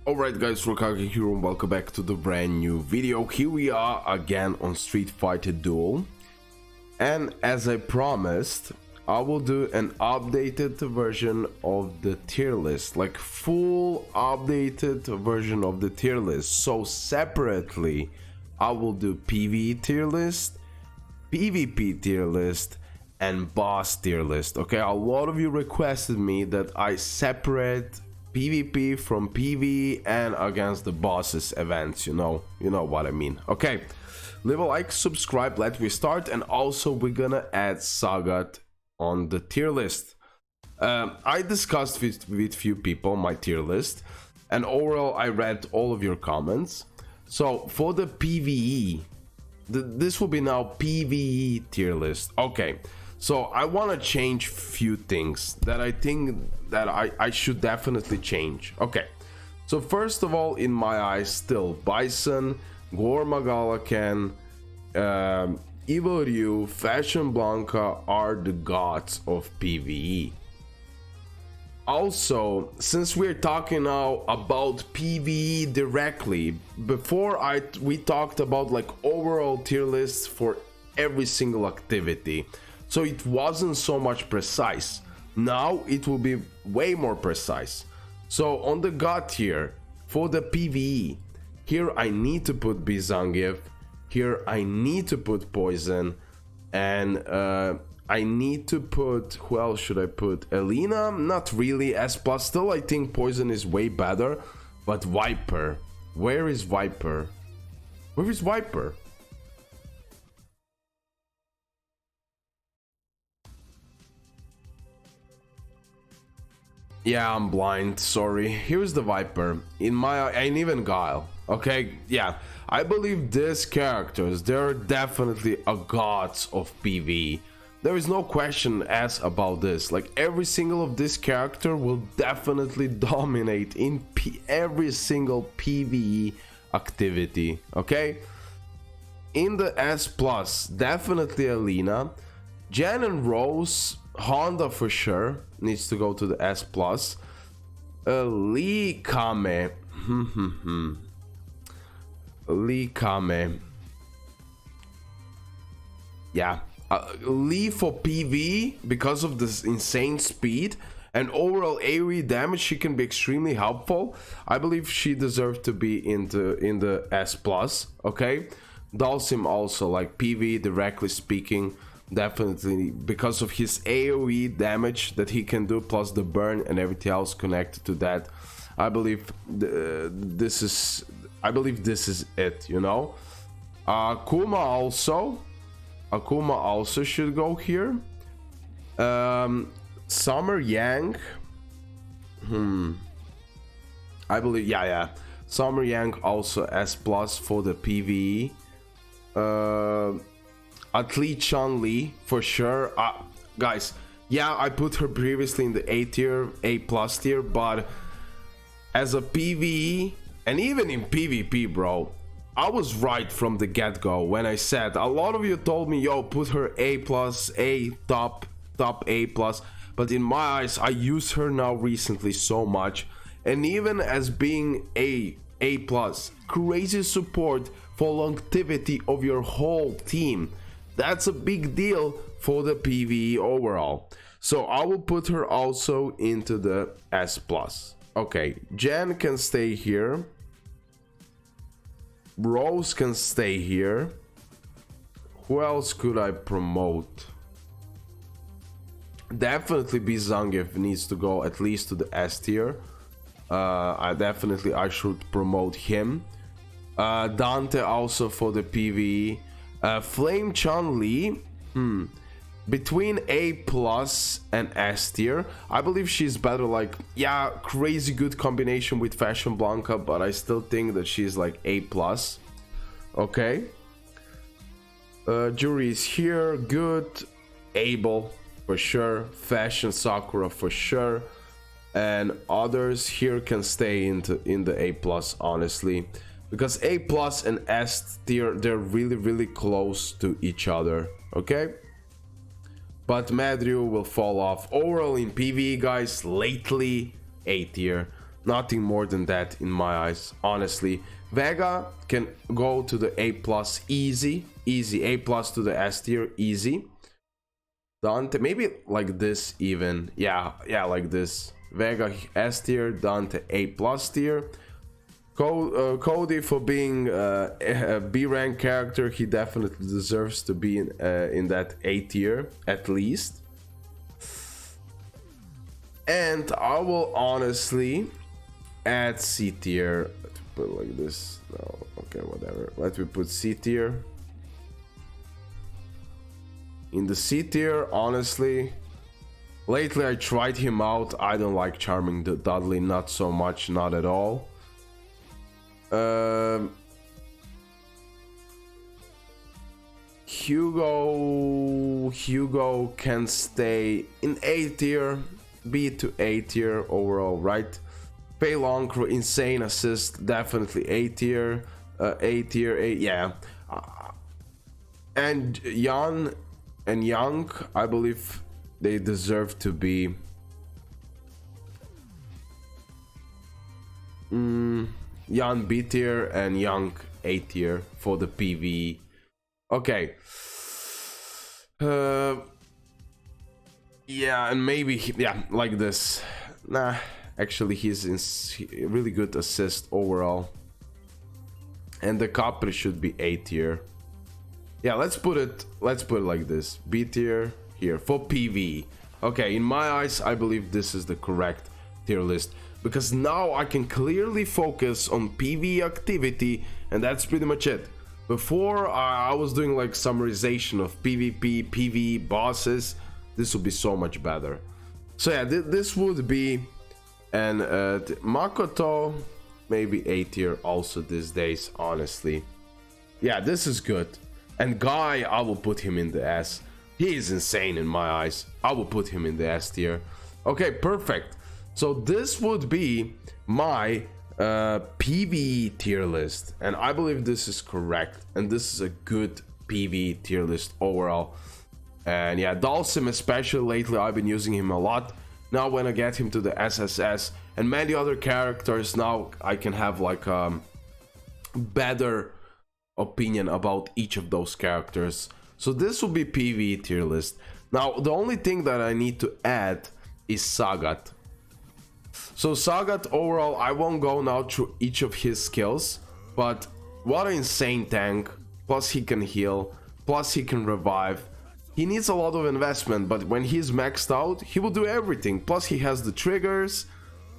Alright guys, RoKage here and welcome back to the brand new video. Here we are again on Street Fighter Duel. And as I promised, I will do an updated version of the tier list. Like full updated version of the tier list. So separately, I will do PVE tier list, PvP tier list, and boss tier list. Okay, a lot of you requested me that I separate PvP from PvE and against the bosses events, you know what I mean. Okay, leave a like, subscribe, let me start. And also we're gonna add Sagat on the tier list. I discussed with few people my tier list, and overall I read all of your comments. So for the PvE, this will be now PVE tier list. Okay, so I want to change few things that I think that I should definitely change. Okay, so first of all, in my eyes, still Bison, Gorma Galakan, Evil Ryu, Fashion Blanca are the gods of PvE. Also, since we're talking now about PvE directly, before we talked about like overall tier lists for every single activity, so it wasn't so much precise. Now it will be way more precise. So on the god tier for the PvE, here I need to put Bizangief, here I need to put Poison, and I need to put, who else should I put? Elena? Not really. S+, still I think Poison is way better. But Viper. Where is Viper? Where is Viper? Yeah, I'm blind, sorry. Here's the Viper. And even Guile. Okay, yeah. I believe these characters, they're definitely a gods of PvE. There is no question asked about this. Like every single of this character will definitely dominate in every single PvE activity. Okay. In the S+, definitely Alina, Jen and Rose, Honda for sure needs to go to the S+. Lee Kame, Lee Kame, yeah. Lee for PvE because of this insane speed and overall AoE damage. She can be extremely helpful. I believe she deserves to be in the S+. Okay, Dalsim also, like PvE directly speaking, definitely this of his AoE damage that he can do, plus the burn and everything else connected to that. I believe this is it, you know. Akuma also should go here. Summer Yang, I believe, yeah. Summer Yang also S+ for the PvE. Atli Chun-Li for sure. Guys, yeah, I put her previously in the A tier, A+ tier, but as a PvE and even in PvP, bro, I was right from the get-go when I said, a lot of you told me, yo, put her A+, A, top A+, but in my eyes, I use her now recently so much, and even as being A+, crazy support for longevity of your whole team. That's a big deal for the PvE overall. So I will put her also into the S+. Okay, Jen can stay here. Rose can stay here. Who else could I promote? Definitely Bizangief needs to go at least to the S tier. I should promote him. Dante also for the PvE. Flame Chun-Li, between A+ and S tier. I believe she's better, like, yeah, crazy good combination with Fashion Blanca, but I still think that she's like A+. Okay. Jury is here, good. Abel for sure, Fashion Sakura for sure, and others here can stay in the A+, honestly, because A+ and S tier, they're really close to each other. Okay, but Madryu will fall off overall in PvE, guys. Lately A tier, Nothing more than that in my eyes, honestly. Vega can go to the A plus easy, A plus to the S tier easy. Dante, maybe like this even, yeah, like this. Vega S tier, Dante A plus tier. Cody, for being a B rank character, he definitely deserves to be in that A tier at least. And I will honestly add C tier. Let's put it like this. No, okay, whatever. Let me put C tier. In the C tier, honestly, lately I tried him out. I don't like Charming Dudley, not so much, not at all. Hugo can stay in A tier, B to A tier overall, right? Pei Long, insane assist, definitely A tier, yeah. And Yan and Young, I believe they deserve to be Yan B tier and Young A tier for the PvE. Okay. Yeah, and maybe like this. Nah, actually he's in really good assist overall. And the Capri should be A tier. Yeah, let's put it like this. B tier here for PvE. Okay, in my eyes, I believe this is the correct tier list, because now I can clearly focus on PvE activity, and that's pretty much it. Before, I was doing like summarization of PvP, PvE, bosses. This would be so much better. So yeah, this would be an Makoto, maybe A tier also these days, honestly. Yeah, this is good. And Guy, I will put him in the S. He is insane in my eyes. I will put him in the S tier. Okay, perfect. So this would be my PvE tier list, and I believe this is correct, and this is a good PvE tier list overall. And yeah, Dalsim especially, lately I've been using him a lot. Now when I get him to the SSS and many other characters, now I can have like better opinion about each of those characters. So this will be PvE tier list. Now the only thing that I need to add is Sagat. So Sagat overall, I won't go now through each of his skills, but what an insane tank. Plus he can heal, plus he can revive. He needs a lot of investment, but when he's maxed out, he will do everything. Plus he has the triggers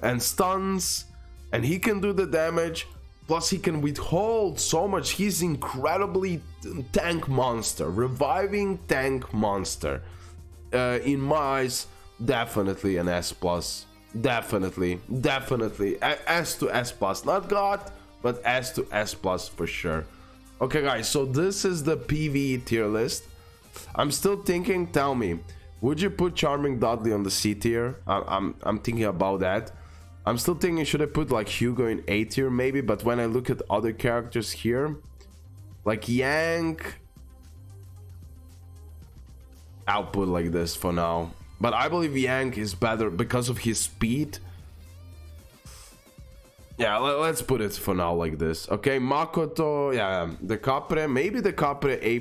and stuns, and he can do the damage. Plus he can withhold so much. He's incredibly tank monster, reviving tank monster. In my eyes, definitely an S+. Definitely S to S+, not God, but S to S+ for sure. Okay guys, so this is the PvE tier list. I'm still thinking, tell me, would you put Charming Dudley on the C tier? I'm thinking about that. I'm still thinking, should I put like Hugo in A tier maybe, but when I look at other characters here, like Yang, I'll put like this for now. But I believe Yang is better because of his speed. Yeah, let's put it for now like this. Okay, Makoto, yeah, the Capre, maybe the Capre A+,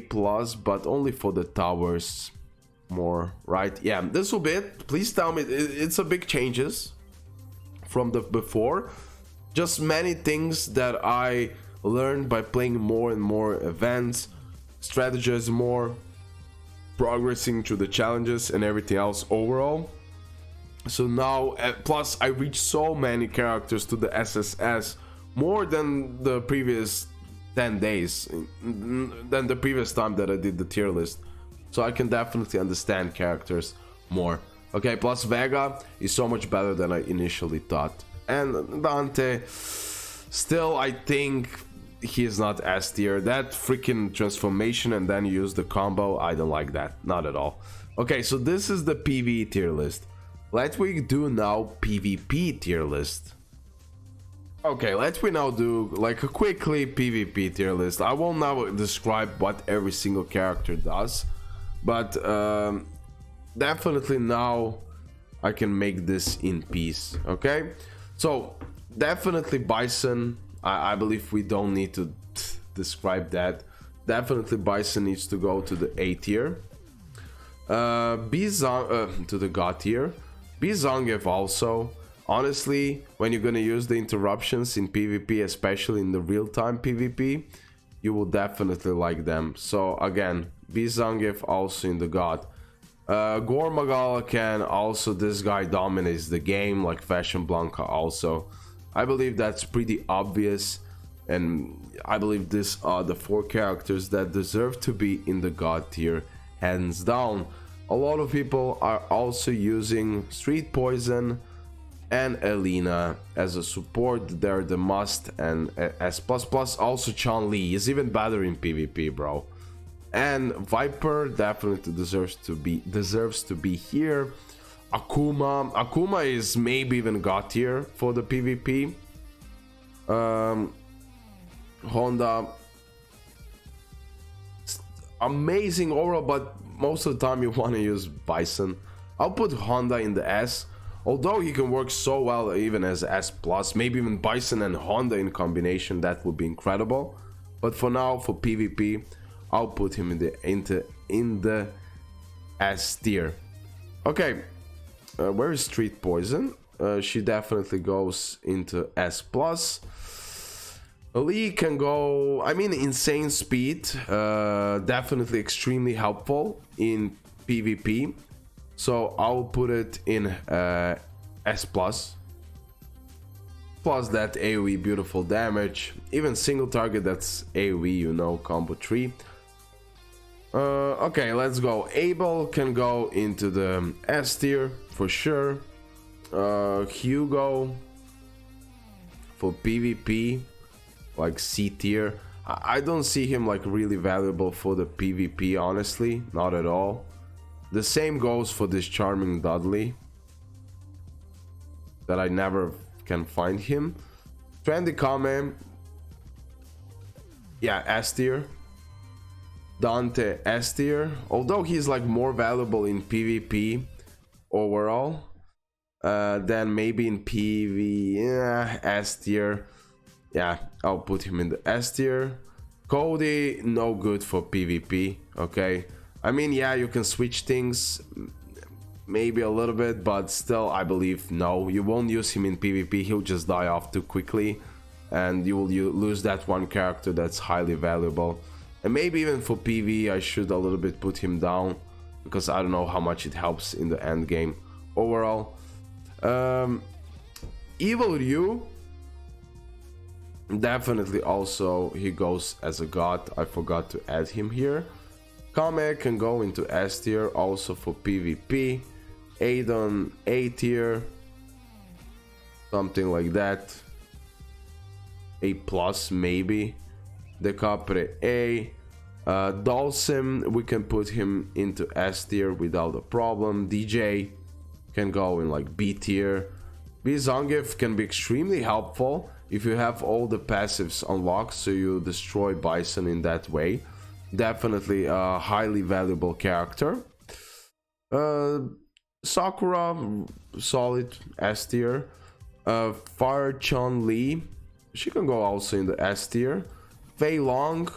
but only for the towers more, right? Yeah, this will be it. Please tell me, it's a big changes from the before. Just many things that I learned by playing more and more events, strategize more, progressing through the challenges and everything else overall. So now, plus I reached so many characters to the SSS, more than the previous 10 days, than the previous time that I did the tier list. So I can definitely understand characters more. Okay, plus Vega is so much better than I initially thought. And Dante, still I think he is not S tier. That freaking transformation and then use the combo, I don't like that, not at all. Okay, so this is the PvE tier list. Let we do now PvP tier list. Okay, let me now do like a quickly PvP tier list. I won't now describe what every single character does, but definitely now I can make this in peace. Okay, so definitely Bison. I believe we don't need to describe that. Definitely Bison needs to go to the A tier. To the God tier. Zangief also. Honestly, when you're gonna use the interruptions in PvP, especially in the real-time PvP, you will definitely like them. So again, Zangief also in the God. Gormagala can also, this guy dominates the game, like Fashion Blanca also. I believe that's pretty obvious, and I believe these are the 4 characters that deserve to be in the God tier, hands down. A lot of people are also using Street Poison and Elena as a support. They're the must, and as plus also Chun-Li is even better in PvP, bro. And Viper definitely deserves to be here. Akuma is maybe even God tier for the PvP. Honda, amazing aura, but most of the time you want to use Bison. I'll put Honda in the S, although he can work so well even as S+, maybe even Bison and Honda in combination, that would be incredible. But for now, for PvP, I'll put him in the S tier. Okay, where is Street Poison? She definitely goes into S+. Lee can go, I mean, insane speed, definitely extremely helpful in PvP. So I'll put it in S+. Plus that AoE beautiful damage, even single target, that's AoE, you know, combo 3. Okay, let's go. Abel can go into the S tier for sure. Hugo for PvP, like C tier. I don't see him like really valuable for the PvP, honestly, not at all. The same goes for this charming Dudley, that I never can find him. Trendy Kame, yeah, S tier. Dante, S tier, although he's like more valuable in PvP overall than maybe in PV. Yeah, S tier. Yeah, I'll put him in the S tier. Cody, no good for PvP. Okay, I mean, yeah, you can switch things maybe a little bit, but still, I believe no, you won't use him in PvP. He'll just die off too quickly, and you lose that one character that's highly valuable. And maybe even for PV, I should a little bit put him down, because I don't know how much it helps in the end game overall. Evil Ryu, definitely also he goes as a god. I forgot to add him here. Kame can go into S tier also for PvP. Aidon A tier, something like that. A plus maybe. Decapre A. Dulcim, we can put him into S tier without a problem. DJ can go in like B tier. Zangief can be extremely helpful if you have all the passives unlocked, so you destroy Bison in that way. Definitely a highly valuable character. Sakura, solid S tier. Fire Chun-Li, she can go also in the S tier. Fei Long,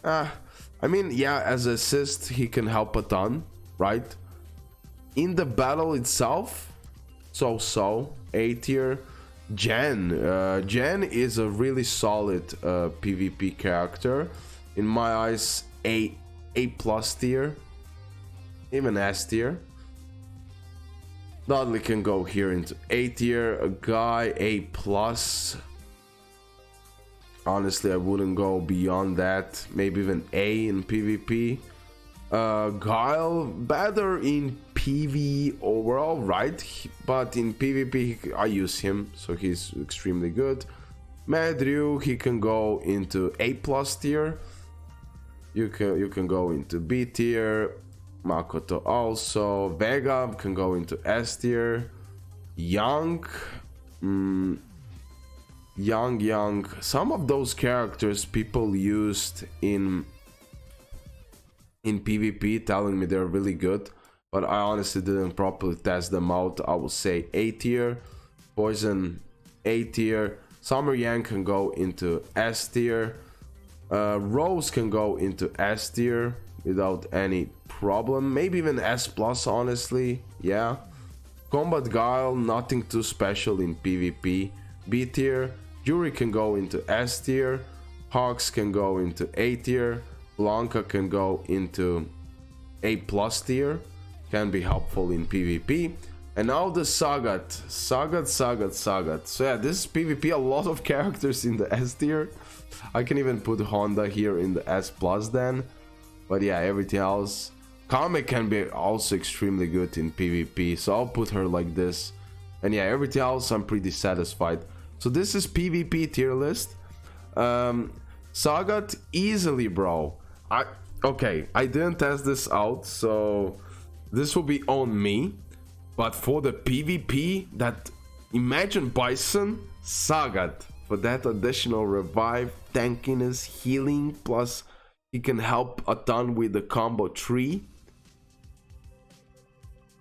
I mean, yeah, as assist he can help a ton, right? In the battle itself, so A tier. Jen is a really solid PvP character. In my eyes, A plus tier, even S tier. Dudley can go here into A tier. A guy A plus. Honestly, I wouldn't go beyond that. Maybe even A in PvP. Guile, better in PvE overall, right? But in PvP, I use him, so he's extremely good. Madryu, he can go into A plus tier. You can go into B tier. Makoto also. Vega can go into S tier. Young. Young. Some of those characters people used in PvP, telling me they're really good, but I honestly didn't properly test them out. I would say A tier. Poison A tier. Summer Yang can go into S tier. Rose can go into S tier without any problem. Maybe even S plus, honestly. Yeah. Combat Guile, nothing too special in PvP. B tier. Yuri can go into S tier. Hawks can go into A tier. Blanca can go into A plus tier. Can be helpful in PvP. And now the Sagat. Sagat. So yeah, this is PvP. A lot of characters in the S tier. I can even put Honda here in the S plus then. But yeah, everything else. Kame can be also extremely good in PvP. So I'll put her like this. And yeah, everything else I'm pretty satisfied. So this is PvP tier list. Sagat easily, bro. Okay, I didn't test this out, so this will be on me. But for the PvP, that imagine Bison, Sagat for that additional revive, tankiness, healing, plus he can help a ton with the combo tree.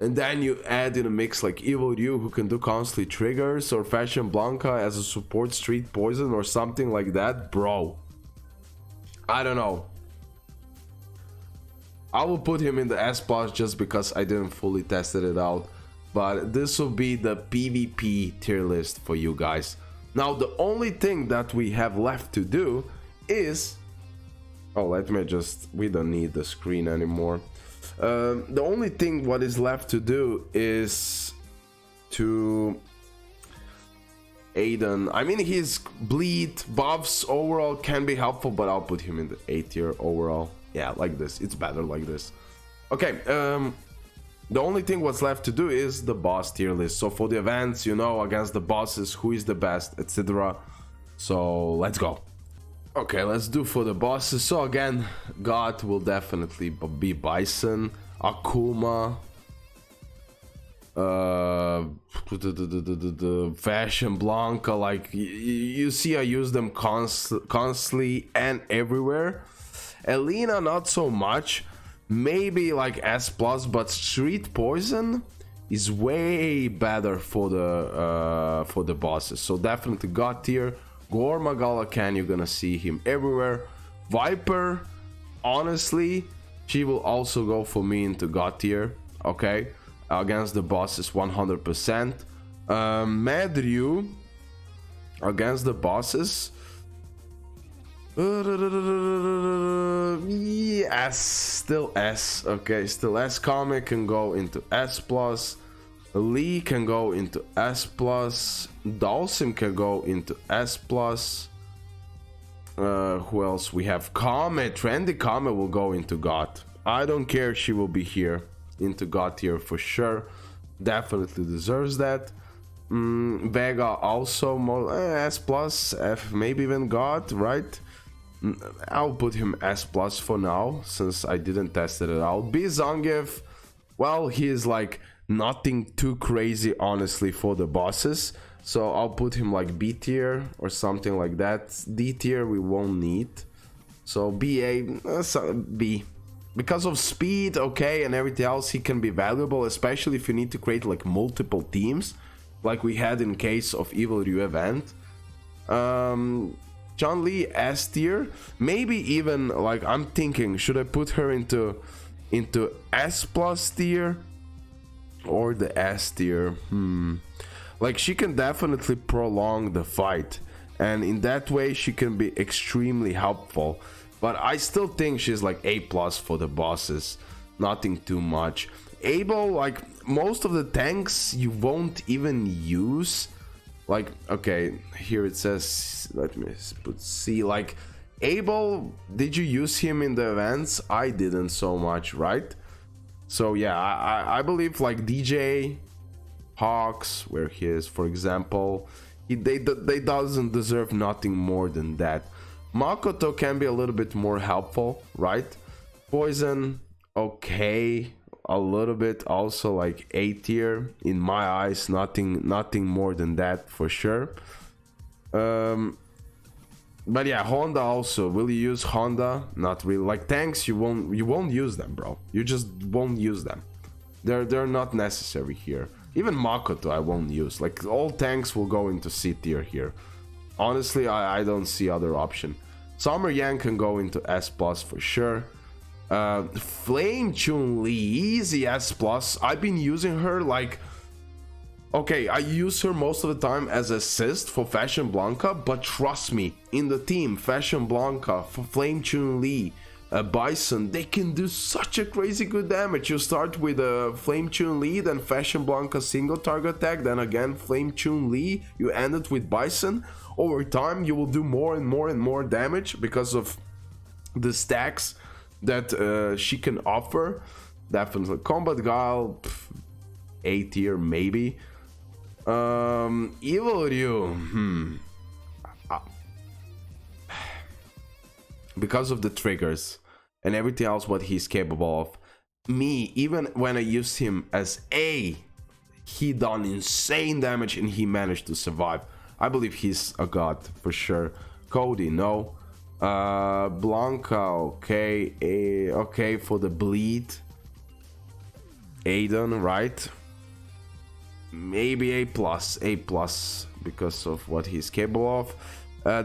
And then you add in a mix like Evil Ryu, who can do constantly triggers, or Fashion Blanca as a support street poison or something like that, bro. I don't know. I will put him in the S plus just because I didn't fully tested it out. But this will be the PvP tier list for you guys. Now the only thing that we have left to do is... Oh, let me just... We don't need the screen anymore. The only thing what is left to do is to... Aiden. I mean, his bleed buffs overall can be helpful, but I'll put him in the A tier overall. Yeah, like this. It's better like this. Okay, the only thing what's left to do is the boss tier list. So for the events, you know, against the bosses, who is the best, etc. So let's go. Okay, let's do for the bosses. So again, God will definitely be Bison, Akuma, Fashion Blanca. Like you see, I use them constantly and everywhere. Elena, not so much. Maybe like S plus, but Street Poison is way better for the bosses. So definitely God tier. Gorma Galakan, you're gonna see him everywhere. Viper, honestly, she will also go for me into God tier. Okay, against the bosses 100%. Mad Ryu against the bosses. Yes, still S. Okay, still S. Kame can go into S plus. Lee can go into S plus. Dawson can go into S plus. Who else? We have Kame. Trendy Kame will go into God. I don't care, she will be here into God tier for sure. Definitely deserves that. Vega also more S plus, F, maybe even God, right? I'll put him S plus for now, since I didn't test it out. B Zangief, well, he is like nothing too crazy, honestly, for the bosses. So I'll put him like B tier or something like that. D tier we won't need. So B. Because of speed, okay, and everything else, he can be valuable, especially if you need to create like multiple teams, like we had in case of Evil Ryu event. Chun-Li S tier, maybe even like I'm thinking, should I put her into S plus tier or the S tier? Like she can definitely prolong the fight, and in that way she can be extremely helpful. But I still think she's like A plus for the bosses, nothing too much. Abel, like most of the tanks you won't even use. Like, okay, here it says, let me put C. Like Abel, did you use him in the events? I didn't so much, right? So yeah, I believe like DJ, Hawks, where he is, for example, they doesn't deserve nothing more than that. Makoto can be a little bit more helpful, right? Poison, okay, a little bit also like A tier in my eyes, nothing more than that for sure. But yeah, Honda also, will you use Honda? Not really. Like tanks, you won't use them, bro. You just won't use them. They're not necessary here. Even Makoto I won't use. Like all tanks will go into C tier here Honestly, I don't see other option. Summer Yang can go into S plus for sure. Flame Chun-Li, easy S plus. I've been using her like, okay, I use her most of the time as assist for Fashion Blanca, but trust me, in the team, Fashion Blanca, for Flame Chun-Li, Bison, they can do such a crazy good damage. You start with a Flame Chun-Li, then Fashion Blanca single target attack, then again Flame Chun-Li, you end it with Bison. Over time, you will do more and more and more damage because of the stacks that she can offer. Definitely. Combat Guile, A tier maybe. Evil Ryu, because of the triggers and everything else what he's capable of. Me, even when I used him as A, he done insane damage and he managed to survive. I believe he's a god for sure. Cody, no. Blanca, okay. Okay for the bleed. Aiden, right? Maybe A plus because of what he's capable of.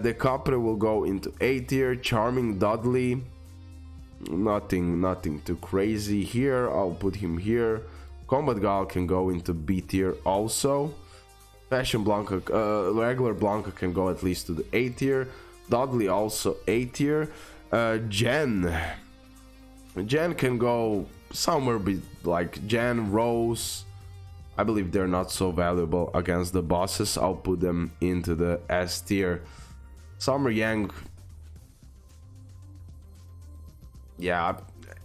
The Capri will go into A tier. Charming Dudley, nothing too crazy here. I'll put him here. Combat Gal can go into B tier also. Fashion Blanca, regular Blanca can go at least to the A tier. Dudley also A tier. Jen can go somewhere like Jen, Rose. I believe they're not so valuable against the bosses. I'll put them into the S tier. Summer Yang, yeah,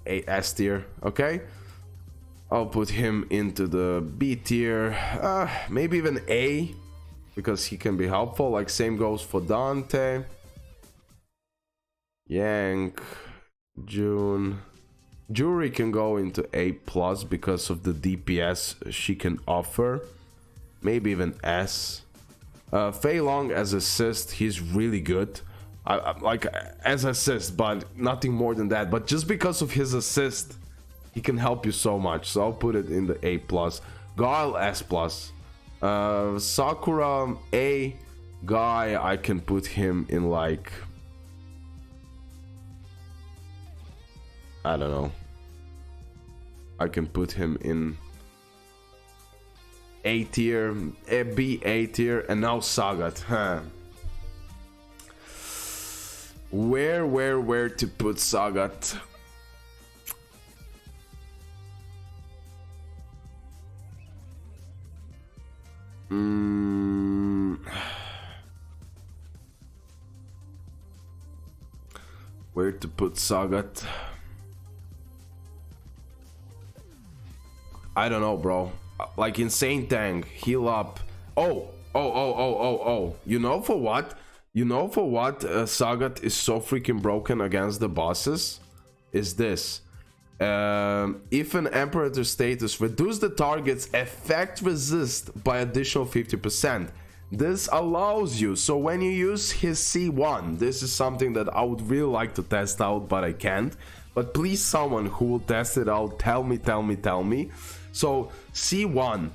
S tier, okay. I'll put him into the B tier, maybe even A, because he can be helpful. Like same goes for Dante, Yang, June. Jury can go into A plus because of the DPS she can offer. Maybe even S. Fei Long as assist, he's really good. Like as assist, but nothing more than that. But just because of his assist, he can help you so much. So I'll put it in the A plus. Guile S plus. Sakura A. Guy, I can put him in like, I don't know. I can put him in A tier, B A tier, and now Sagat. Huh. Where to put Sagat? Where to put Sagat? I don't know, bro. Like insane tank, heal up. Oh. You know for what? Sagat is so freaking broken against the bosses? Is this. If an Imperator status reduce the target's effect resist by additional 50%. This allows you, so when you use his C1, this is something that I would really like to test out, but I can't. But please, someone who will test it out, tell me. So C1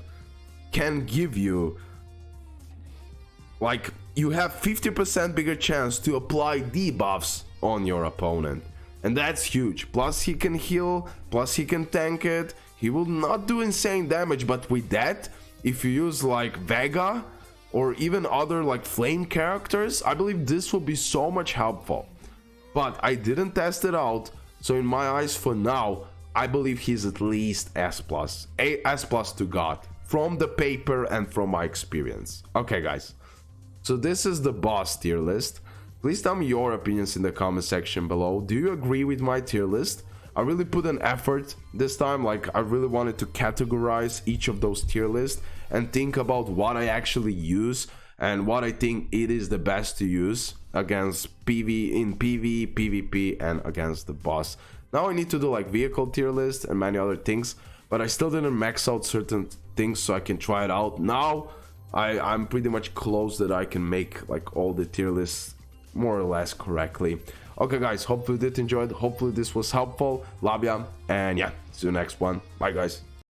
can give you, like, you have 50% bigger chance to apply debuffs on your opponent, and that's huge. Plus he can heal, plus he can tank it. He will not do insane damage, but with that, if you use like Vega or even other like flame characters, I believe this will be so much helpful. But I didn't test it out, so in my eyes for now, I believe he's at least S plus. S plus to God, from the paper and from my experience. Okay guys, so this is the boss tier list. Please tell me your opinions in the comment section below. Do you agree with my tier list? I really put an effort this time, like I really wanted to categorize each of those tier lists and think about what I actually use and what I think it is the best to use against PvE, PvP, and against the boss. Now I need to do like vehicle tier list and many other things, but I still didn't max out certain things so I can try it out. Now I'm pretty much close that I can make like all the tier lists more or less correctly. Okay guys, hopefully you did enjoy it. Hopefully this was helpful. Love ya, and yeah, see you next one. Bye guys.